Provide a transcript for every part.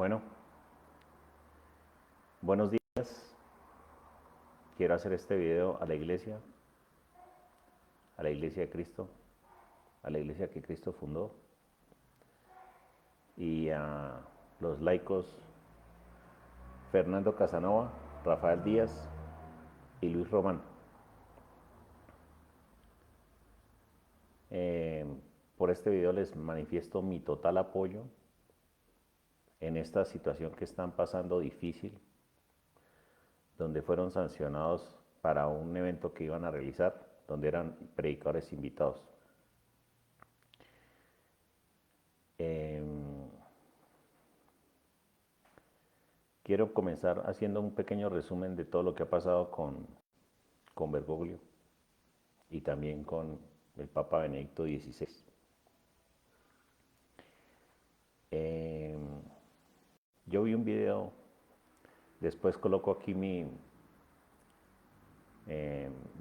Bueno, buenos días. Quiero hacer este video a la iglesia de Cristo, a la iglesia que Cristo fundó y a los laicos Fernando Casanova, Rafael Díaz y Luis Román. Por este video les manifiesto mi total apoyo en esta situación que están pasando difícil, donde fueron sancionados para un evento que iban a realizar, donde eran predicadores invitados. Quiero comenzar haciendo un pequeño resumen de todo lo que ha pasado con Bergoglio y también con el Papa Benedicto XVI. Yo vi un video, después coloco aquí mi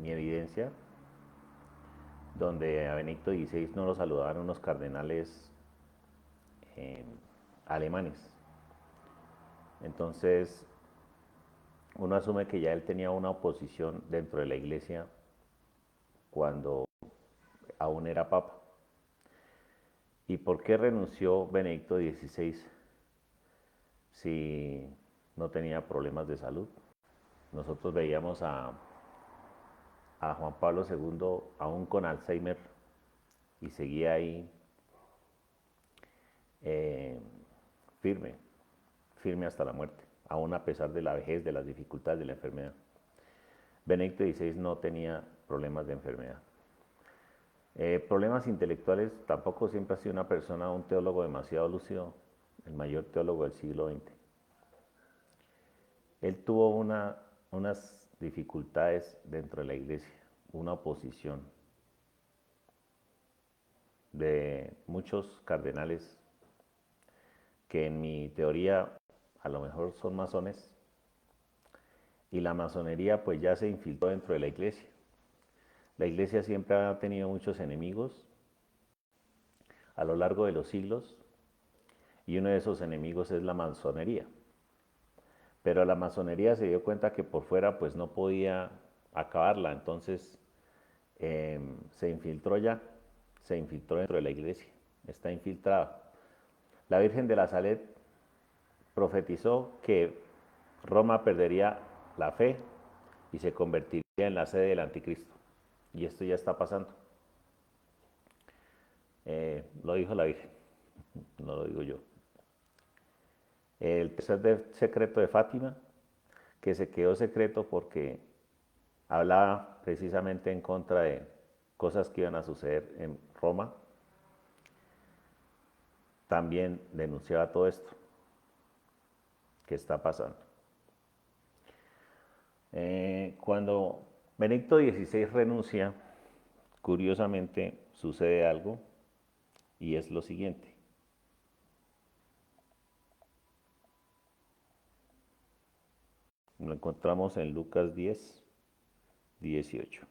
evidencia, donde a Benedicto XVI no lo saludaban unos cardenales alemanes. Entonces, uno asume que ya él tenía una oposición dentro de la iglesia cuando aún era papa. ¿Y por qué renunció Benedicto XVI si no tenía problemas de salud? Nosotros veíamos a Juan Pablo II aún con Alzheimer y seguía ahí firme, firme hasta la muerte, aún a pesar de la vejez, de las dificultades de la enfermedad. Benedicto XVI no tenía problemas de enfermedad. Problemas intelectuales, tampoco siempre ha sido una persona, un teólogo demasiado lúcido, el mayor teólogo del siglo XX. Él tuvo unas dificultades dentro de la iglesia, una oposición de muchos cardenales que en mi teoría a lo mejor son masones, y la masonería pues ya se infiltró dentro de la iglesia. La iglesia siempre ha tenido muchos enemigos a lo largo de los siglos, y uno de esos enemigos es la masonería. Pero la masonería se dio cuenta que por fuera pues no podía acabarla, entonces se infiltró dentro de la iglesia, está infiltrada. La Virgen de la Salette profetizó que Roma perdería la fe y se convertiría en la sede del anticristo. Y esto ya está pasando. Lo dijo la Virgen, no lo digo yo. El tercer secreto de Fátima, que se quedó secreto porque hablaba precisamente en contra de cosas que iban a suceder en Roma, también denunciaba todo esto que está pasando. Cuando Benedicto XVI renuncia, curiosamente sucede algo, y es lo siguiente. Lo encontramos en Lucas 10, 18.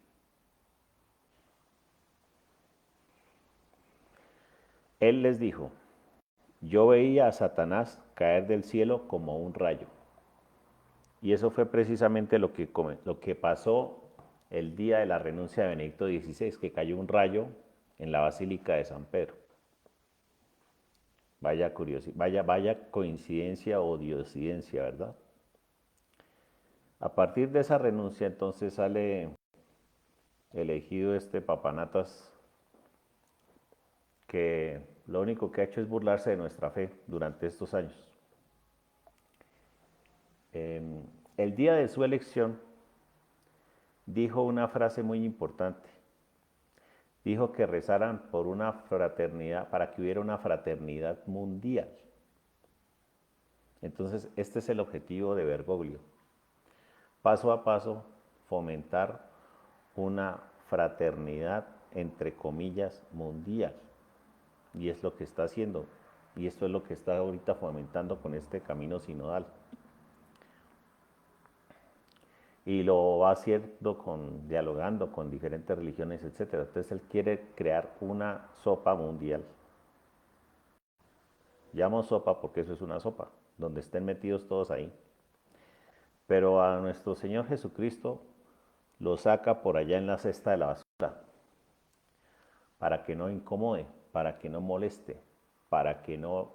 Él les dijo: yo veía a Satanás caer del cielo como un rayo. Y eso fue precisamente lo que pasó el día de la renuncia de Benedicto XVI, que cayó un rayo en la Basílica de San Pedro. Vaya curiosidad, vaya coincidencia o diosidencia, ¿verdad? A partir de esa renuncia entonces sale elegido este papanatas, que lo único que ha hecho es burlarse de nuestra fe durante estos años. El día de su elección dijo una frase muy importante. Dijo que rezaran por una fraternidad, para que hubiera una fraternidad mundial. Entonces, este es el objetivo de Bergoglio. Paso a paso, fomentar una fraternidad, entre comillas, mundial. Y es lo que está haciendo. Y esto es lo que está ahorita fomentando con este camino sinodal. Y lo va haciendo dialogando con diferentes religiones, etc. Entonces él quiere crear una sopa mundial. Llamo sopa porque eso es una sopa, donde estén metidos todos ahí. Pero a nuestro Señor Jesucristo lo saca por allá en la cesta de la basura, para que no incomode, para que no moleste, para que no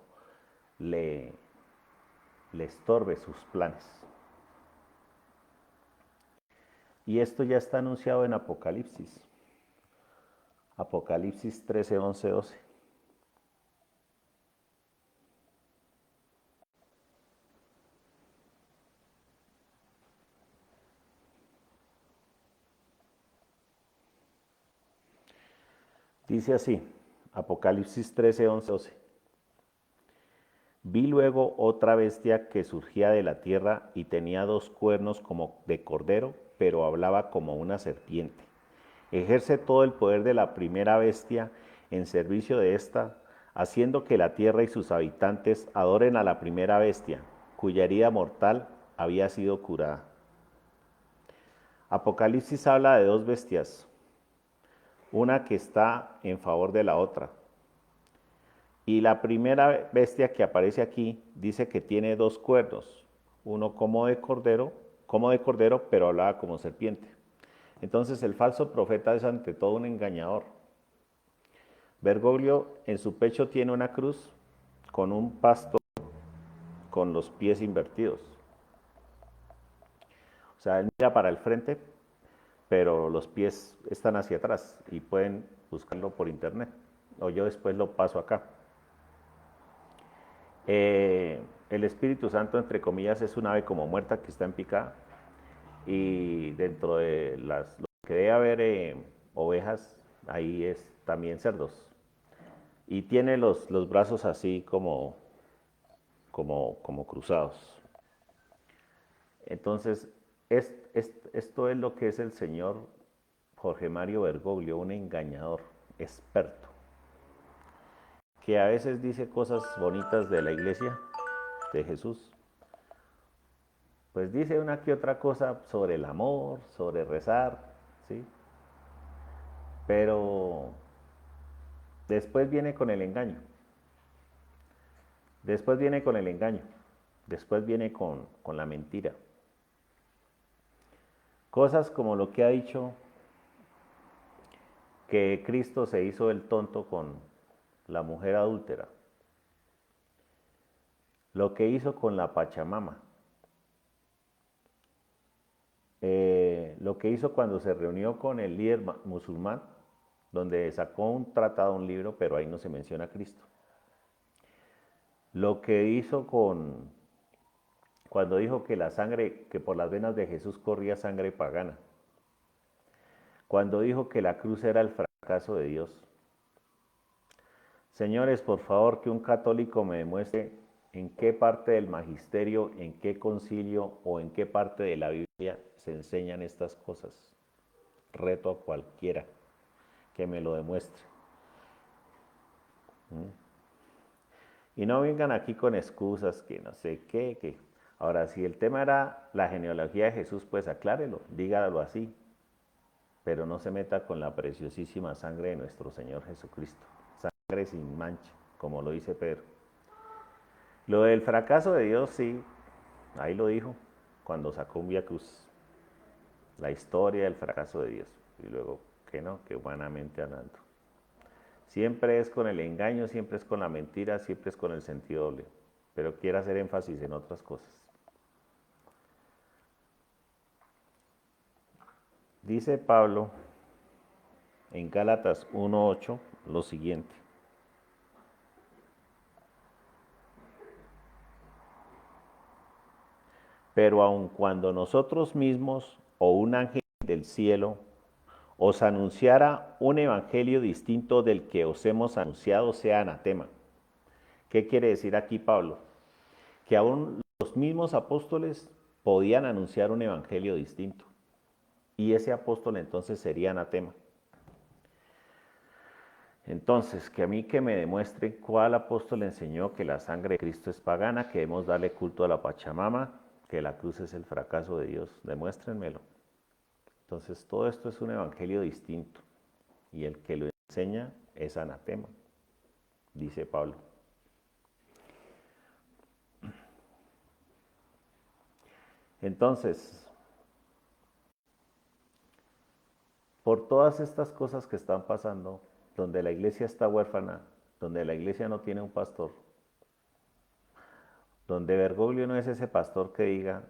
le, le estorbe sus planes. Y esto ya está anunciado en Apocalipsis. Apocalipsis 13, 11, 12. Dice así, Apocalipsis 13, 11, 12. Vi luego otra bestia que surgía de la tierra y tenía 2 cuernos como de cordero, pero hablaba como una serpiente. Ejerce todo el poder de la primera bestia en servicio de esta, haciendo que la tierra y sus habitantes adoren a la primera bestia, cuya herida mortal había sido curada. Apocalipsis habla de 2 bestias, una que está en favor de la otra. Y la primera bestia que aparece aquí dice que tiene 2 cuernos, uno como de cordero, pero hablaba como serpiente. Entonces el falso profeta es ante todo un engañador. Bergoglio en su pecho tiene una cruz con un pasto con los pies invertidos. O sea, él mira para el frente, pero los pies están hacia atrás y pueden buscarlo por internet. O yo después lo paso acá. El Espíritu Santo, entre comillas, es un ave como muerta que está en picada. Y dentro de lo que debe haber ovejas, ahí es también cerdos. Y tiene los brazos así como cruzados. Entonces, esto es lo que es el señor Jorge Mario Bergoglio, un engañador experto, que a veces dice cosas bonitas de la iglesia de Jesús, pues dice una que otra cosa sobre el amor, sobre rezar, ¿sí? Pero después viene con el engaño, después viene con el engaño, después viene con la mentira. Cosas como lo que ha dicho que Cristo se hizo el tonto con la mujer adúltera, lo que hizo con la Pachamama, lo que hizo cuando se reunió con el líder musulmán, donde sacó un tratado, un libro, pero ahí no se menciona a Cristo. Lo que hizo cuando dijo que la sangre, que por las venas de Jesús corría sangre pagana. Cuando dijo que la cruz era el fracaso de Dios. Señores, por favor, que un católico me demuestre en qué parte del magisterio, en qué concilio o en qué parte de la Biblia se enseñan estas cosas. Reto a cualquiera que me lo demuestre. Y no vengan aquí con excusas que no sé qué, que... Ahora, si el tema era la genealogía de Jesús, pues aclárelo, dígalo así, pero no se meta con la preciosísima sangre de nuestro Señor Jesucristo, sangre sin mancha, como lo dice Pedro. Lo del fracaso de Dios, sí, ahí lo dijo, cuando sacó un Vía Cruz, la historia del fracaso de Dios, y luego que no, que humanamente hablando. Siempre es con el engaño, siempre es con la mentira, siempre es con el sentido doble, pero quiere hacer énfasis en otras cosas. Dice Pablo en Gálatas 1:8 lo siguiente. Pero aun cuando nosotros mismos o un ángel del cielo os anunciara un evangelio distinto del que os hemos anunciado, sea anatema. ¿Qué quiere decir aquí Pablo? Que aún los mismos apóstoles podían anunciar un evangelio distinto. Y ese apóstol entonces sería anatema. Entonces, que a mí que me demuestre cuál apóstol enseñó que la sangre de Cristo es pagana, que debemos darle culto a la Pachamama, que la cruz es el fracaso de Dios. Demuéstrenmelo. Entonces, todo esto es un evangelio distinto. Y el que lo enseña es anatema, dice Pablo. Entonces, por todas estas cosas que están pasando, donde la iglesia está huérfana, donde la iglesia no tiene un pastor, donde Bergoglio no es ese pastor que diga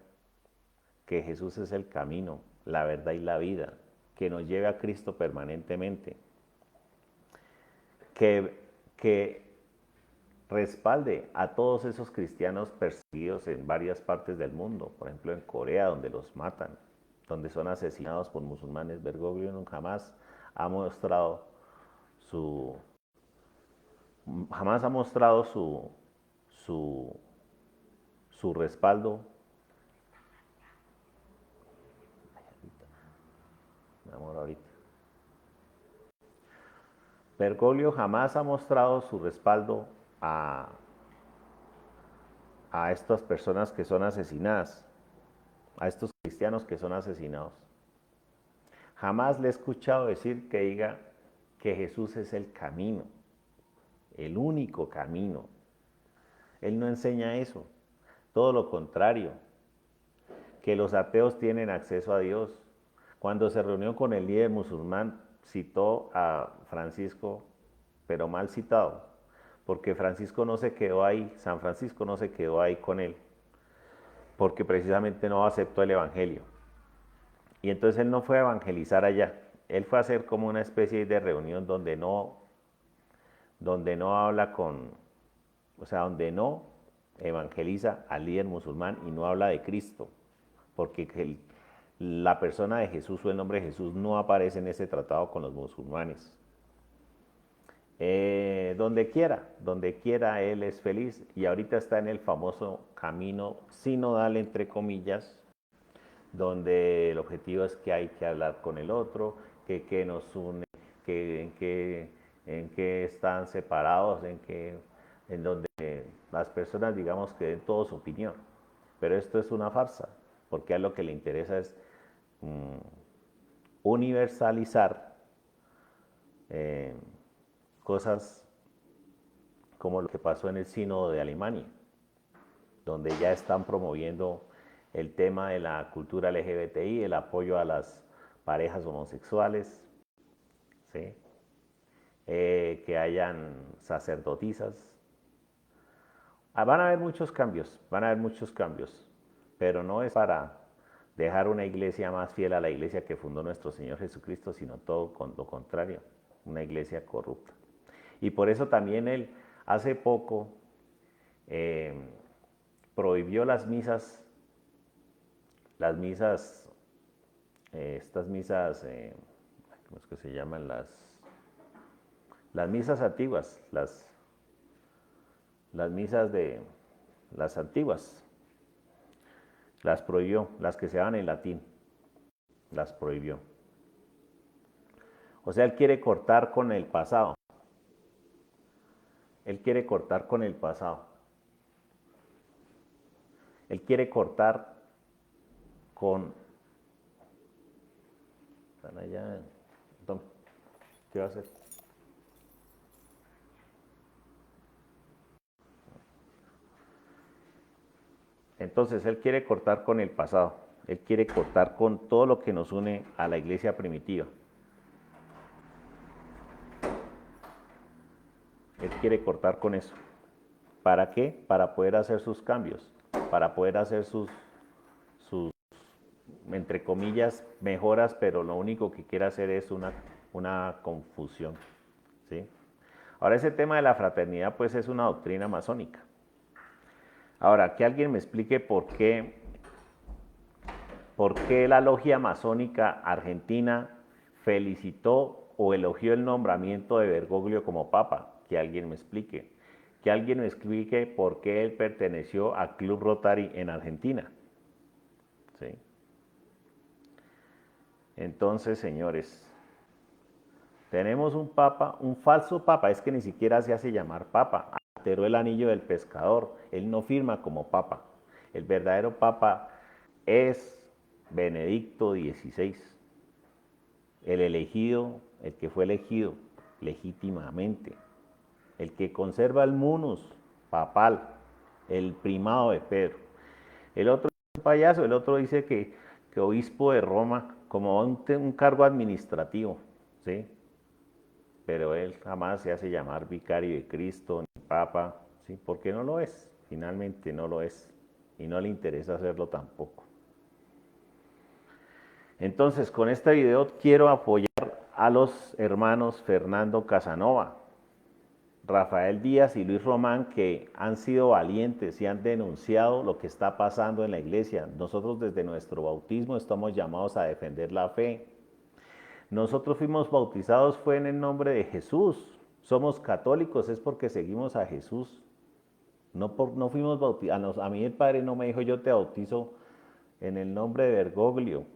que Jesús es el camino, la verdad y la vida, que nos lleve a Cristo permanentemente, que respalde a todos esos cristianos perseguidos en varias partes del mundo, por ejemplo en Corea, donde los matan, donde son asesinados por musulmanes. Bergoglio jamás ha mostrado su su respaldo. Mi amor, ahorita. Bergoglio jamás ha mostrado su respaldo a estas personas que son asesinadas, a estos cristianos que son asesinados. Jamás le he escuchado decir que diga que Jesús es el camino, el único camino. Él no enseña eso, todo lo contrario, que los ateos tienen acceso a Dios. Cuando se reunió con el líder musulmán, citó a Francisco, pero mal citado, porque Francisco no se quedó ahí, San Francisco no se quedó ahí con él, porque precisamente no aceptó el evangelio. Y entonces él no fue a evangelizar allá, él fue a hacer como una especie de reunión donde no habla donde no evangeliza al líder musulmán y no habla de Cristo, porque la persona de Jesús o el nombre de Jesús no aparece en ese tratado con los musulmanes. Donde quiera él es feliz, y ahorita está en el famoso camino sinodal, entre comillas, donde el objetivo es que hay que hablar con el otro, que nos une, en qué están separados, en donde las personas, digamos, que den toda su opinión. Pero esto es una farsa, porque a lo que le interesa es universalizar cosas como lo que pasó en el Sínodo de Alemania, donde ya están promoviendo el tema de la cultura LGBTI, el apoyo a las parejas homosexuales, ¿sí? Que hayan sacerdotisas. Van a haber muchos cambios, pero no es para dejar una iglesia más fiel a la iglesia que fundó nuestro Señor Jesucristo, sino todo con lo contrario, una iglesia corrupta. Y por eso también él hace poco prohibió las misas, estas misas, ¿cómo es que se llaman? Las misas antiguas, las misas de las antiguas, las prohibió, las que se daban en latín, las prohibió. O sea, él quiere cortar con el pasado. Él quiere cortar con el pasado. Él quiere cortar con... Están allá. ¿Qué va a hacer? Entonces, él quiere cortar con el pasado. Él quiere cortar con todo lo que nos une a la iglesia primitiva. Él quiere cortar con eso. ¿Para qué? Para poder hacer sus cambios, para poder hacer sus entre comillas, mejoras, pero lo único que quiere hacer es una confusión, ¿sí? Ahora, ese tema de la fraternidad, pues es una doctrina masónica. Ahora, que alguien me explique por qué la logia masónica argentina felicitó o elogió el nombramiento de Bergoglio como papa. Que alguien me explique. Que alguien me explique por qué él perteneció al Club Rotary en Argentina. ¿Sí? Entonces, señores, tenemos un papa, un falso papa, es que ni siquiera se hace llamar papa. Alteró el anillo del pescador, él no firma como papa. El verdadero papa es Benedicto XVI, el elegido, el que fue elegido legítimamente, el que conserva el munus papal, el primado de Pedro. El otro es un payaso, el otro dice que obispo de Roma, como un cargo administrativo, ¿sí? Pero él jamás se hace llamar vicario de Cristo, ni papa, ¿sí? Porque no lo es, finalmente no lo es, y no le interesa hacerlo tampoco. Entonces, con este video quiero apoyar a los hermanos Fernando Casanova, Rafael Díaz y Luis Román, que han sido valientes y han denunciado lo que está pasando en la iglesia. Nosotros desde nuestro bautismo estamos llamados a defender la fe. Nosotros fuimos bautizados fue en el nombre de Jesús. Somos católicos es porque seguimos a Jesús. No fuimos bautizados. A mí el Padre no me dijo yo te bautizo en el nombre de Bergoglio.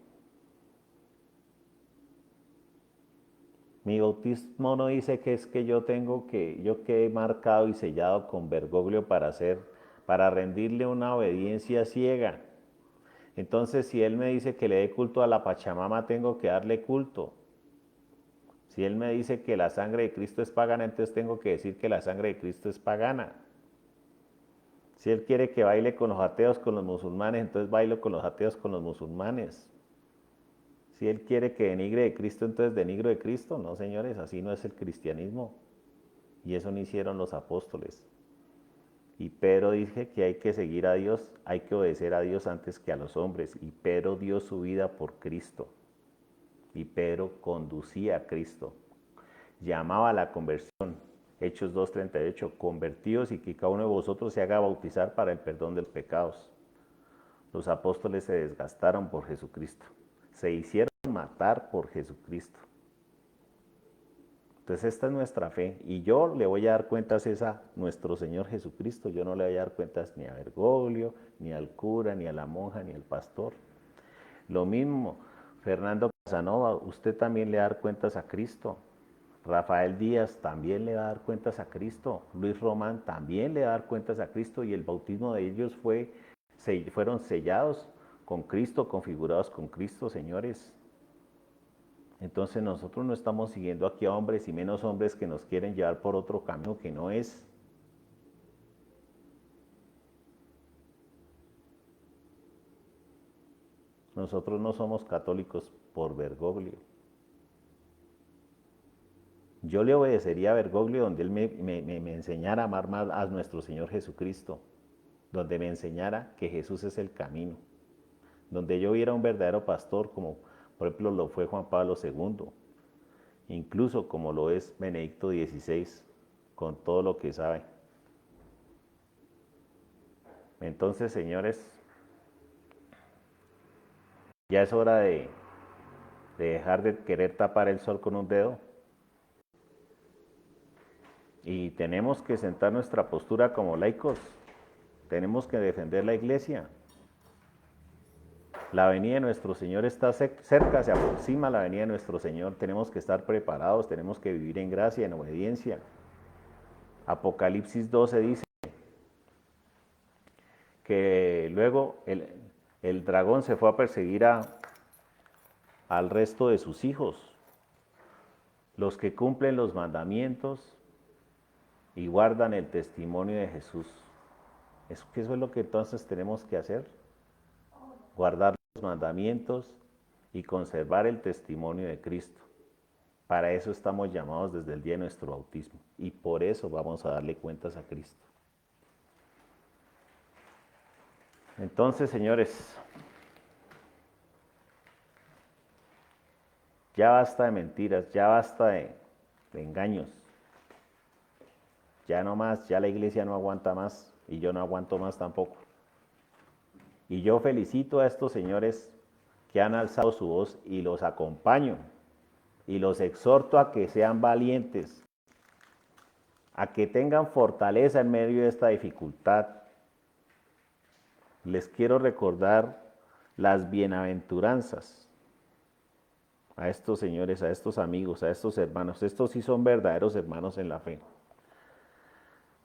Mi bautismo no dice que es que yo quedé marcado y sellado con Bergoglio para rendirle una obediencia ciega. Entonces, si él me dice que le dé culto a la Pachamama, tengo que darle culto. Si él me dice que la sangre de Cristo es pagana, entonces tengo que decir que la sangre de Cristo es pagana. Si él quiere que baile con los ateos, con los musulmanes, entonces bailo con los ateos, con los musulmanes. Si él quiere que denigre de Cristo, entonces denigro de Cristo. No, señores, así no es el cristianismo. Y eso no hicieron los apóstoles. Y Pedro dice que hay que seguir a Dios, hay que obedecer a Dios antes que a los hombres. Y Pedro dio su vida por Cristo. Y Pedro conducía a Cristo. Llamaba a la conversión. Hechos 2:38, convertidos y que cada uno de vosotros se haga bautizar para el perdón de los pecados. Los apóstoles se desgastaron por Jesucristo. Se hicieron matar por Jesucristo. Entonces esta es nuestra fe y yo le voy a dar cuentas a nuestro Señor Jesucristo. Yo no le voy a dar cuentas ni a Bergoglio, ni al cura, ni a la monja, ni al pastor. Lo mismo, Fernando Casanova, usted también le va a dar cuentas a Cristo. Rafael Díaz también le va a dar cuentas a Cristo. Luis Román también le va a dar cuentas a Cristo y el bautismo de ellos fueron sellados con Cristo, configurados con Cristo, señores. Entonces nosotros no estamos siguiendo aquí a hombres y menos hombres que nos quieren llevar por otro camino que no es. Nosotros no somos católicos por Bergoglio. Yo le obedecería a Bergoglio donde él me enseñara a amar más a nuestro Señor Jesucristo, donde me enseñara que Jesús es el camino, donde yo viera un verdadero pastor como por ejemplo lo fue Juan Pablo II, incluso como lo es Benedicto XVI, con todo lo que sabe. Entonces, señores, ya es hora de dejar de querer tapar el sol con un dedo. Y tenemos que sentar nuestra postura como laicos. Tenemos que defender la iglesia. La venida de nuestro Señor está cerca, se aproxima la venida de nuestro Señor. Tenemos que estar preparados, tenemos que vivir en gracia, en obediencia. Apocalipsis 12 dice que luego el dragón se fue a perseguir al resto de sus hijos, los que cumplen los mandamientos y guardan el testimonio de Jesús. Eso es lo que entonces tenemos que hacer, guardar los mandamientos y conservar el testimonio de Cristo. Para eso estamos llamados desde el día de nuestro bautismo y por eso vamos a darle cuentas a Cristo. Entonces, señores, ya basta de mentiras, ya basta de engaños. Ya no más, ya la iglesia no aguanta más y yo no aguanto más tampoco. Y yo felicito a estos señores que han alzado su voz y los acompaño y los exhorto a que sean valientes, a que tengan fortaleza en medio de esta dificultad. Les quiero recordar las bienaventuranzas a estos señores, a estos amigos, a estos hermanos. Estos sí son verdaderos hermanos en la fe.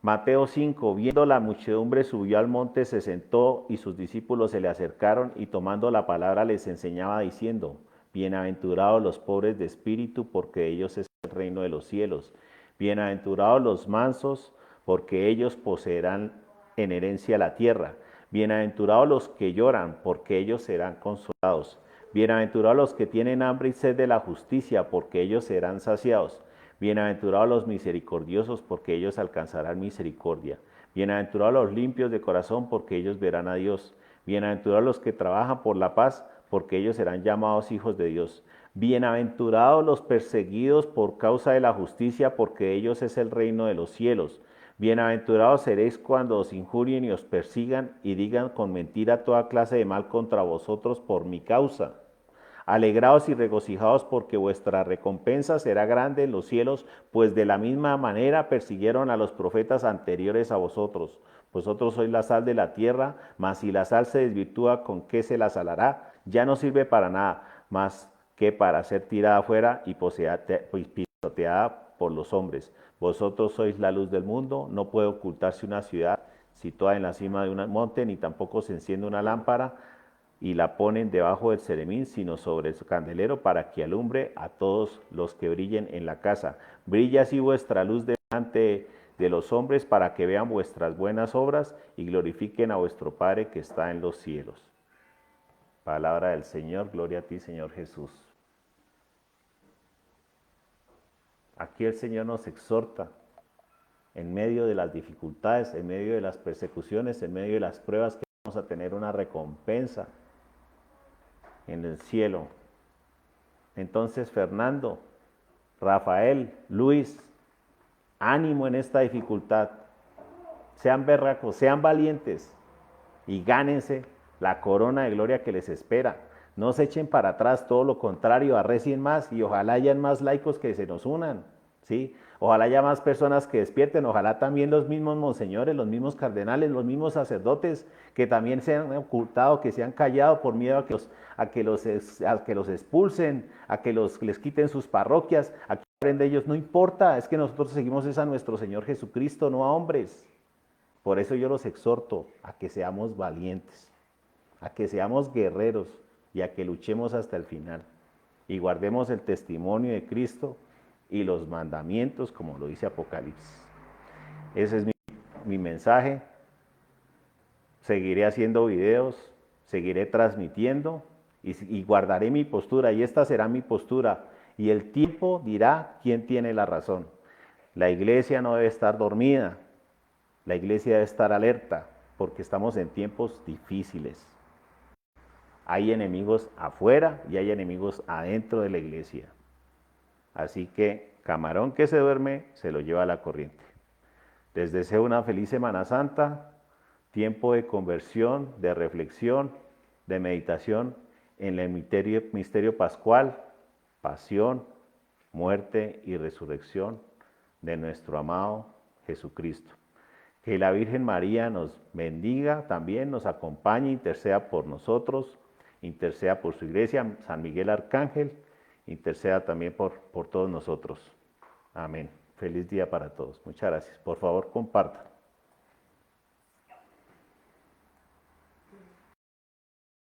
Mateo 5, viendo la muchedumbre, subió al monte, se sentó y sus discípulos se le acercaron y tomando la palabra les enseñaba diciendo, bienaventurados los pobres de espíritu, porque de ellos es el reino de los cielos. Bienaventurados los mansos, porque ellos poseerán en herencia la tierra. Bienaventurados los que lloran, porque ellos serán consolados. Bienaventurados los que tienen hambre y sed de la justicia, porque ellos serán saciados. Bienaventurados los misericordiosos, porque ellos alcanzarán misericordia. Bienaventurados los limpios de corazón, porque ellos verán a Dios. Bienaventurados los que trabajan por la paz, porque ellos serán llamados hijos de Dios. Bienaventurados los perseguidos por causa de la justicia, porque de ellos es el reino de los cielos. Bienaventurados seréis cuando os injurien y os persigan y digan con mentira toda clase de mal contra vosotros por mi causa. Alegraos y regocijaos porque vuestra recompensa será grande en los cielos, pues de la misma manera persiguieron a los profetas anteriores a vosotros. Vosotros sois la sal de la tierra, mas si la sal se desvirtúa, ¿con qué se la salará? Ya no sirve para nada, más que para ser tirada afuera y pisoteada por los hombres. Vosotros sois la luz del mundo, no puede ocultarse una ciudad situada en la cima de un monte, ni tampoco se enciende una lámpara y la ponen debajo del ceremín, sino sobre su candelero para que alumbre a todos los que brillen en la casa. Brilla así vuestra luz delante de los hombres para que vean vuestras buenas obras y glorifiquen a vuestro Padre que está en los cielos. Palabra del Señor, gloria a ti, Señor Jesús. Aquí el Señor nos exhorta en medio de las dificultades, en medio de las persecuciones, en medio de las pruebas, que vamos a tener una recompensa en el cielo. Entonces, Fernando, Rafael, Luis, ánimo en esta dificultad. Sean berracos, sean valientes y gánense la corona de gloria que les espera. No se echen para atrás, todo lo contrario, arrecien más y ojalá hayan más laicos que se nos unan, ¿sí? Ojalá haya más personas que despierten, ojalá también los mismos monseñores, los mismos cardenales, los mismos sacerdotes que también se han ocultado, que se han callado por miedo a que los expulsen, a que les quiten sus parroquias, a que hablen de ellos. No importa, es que nosotros seguimos a nuestro Señor Jesucristo, no a hombres. Por eso yo los exhorto a que seamos valientes, a que seamos guerreros y a que luchemos hasta el final y guardemos el testimonio de Cristo y los mandamientos como lo dice Apocalipsis. Ese es mi mensaje. Seguiré haciendo videos, seguiré transmitiendo y guardaré mi postura, y esta será mi postura, y el tiempo dirá quién tiene la razón. La iglesia no debe estar dormida, la iglesia debe estar alerta, porque estamos en tiempos difíciles. Hay enemigos afuera y hay enemigos adentro de la iglesia. Así que camarón que se duerme, se lo lleva a la corriente. Les deseo una feliz Semana Santa, tiempo de conversión, de reflexión, de meditación en el misterio pascual, pasión, muerte y resurrección de nuestro amado Jesucristo. Que la Virgen María nos bendiga, también nos acompañe, interceda por nosotros, interceda por su iglesia, San Miguel Arcángel, interceda también por todos nosotros. Amén. Feliz día para todos. Muchas gracias. Por favor, compartan.